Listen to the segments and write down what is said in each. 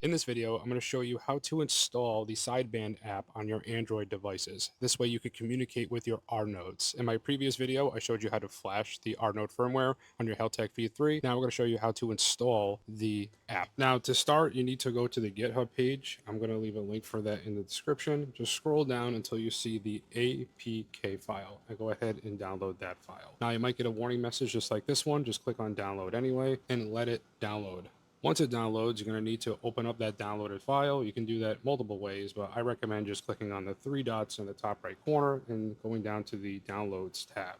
In this video, I'm going to show you how to install the Sideband app on your Android devices. This way you could communicate with your RNodes. In my previous video, I showed you how to flash the RNode firmware on your Heltec V3. Now we're going to show you how to install the app. Now to start, you need to go to the GitHub page. I'm going to leave a link for that in the description. Just scroll down until you see the APK file and go ahead and download that file. Now you might get a warning message just like this one. Just click on download anyway and let it download. Once it downloads, you're going to need to open up that downloaded file. You can do that multiple ways, but I recommend just clicking on the three dots in the top right corner and going down to the Downloads tab.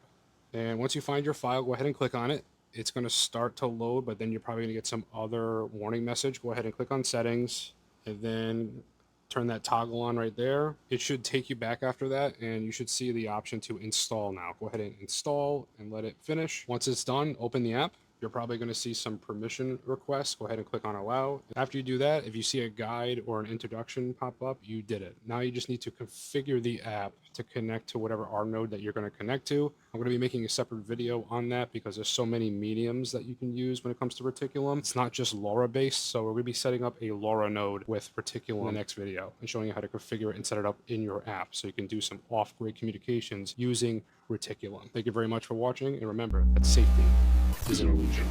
And once you find your file, go ahead and click on it. It's going to start to load, but then you're probably going to get some other warning message. Go ahead and click on Settings, and then turn that toggle on right there. It should take you back after that, and you should see the option to install now. Go ahead and install and let it finish. Once it's done, open the app. You're probably going to see some permission requests. Go ahead and click on allow. After you do that, if you see a guide or an introduction pop up, you did it. Now you just need to configure the app to connect to whatever RNode that you're going to connect to. I'm going to be making a separate video on that because there's so many mediums that you can use when it comes to Reticulum. It's not just LoRa based, so we're going to be setting up a LoRa node with Reticulum in the next video and showing you how to configure it and set it up in your app so you can do some off-grid communications using Reticulum. Thank you very much for watching, and remember that safety is an illusion.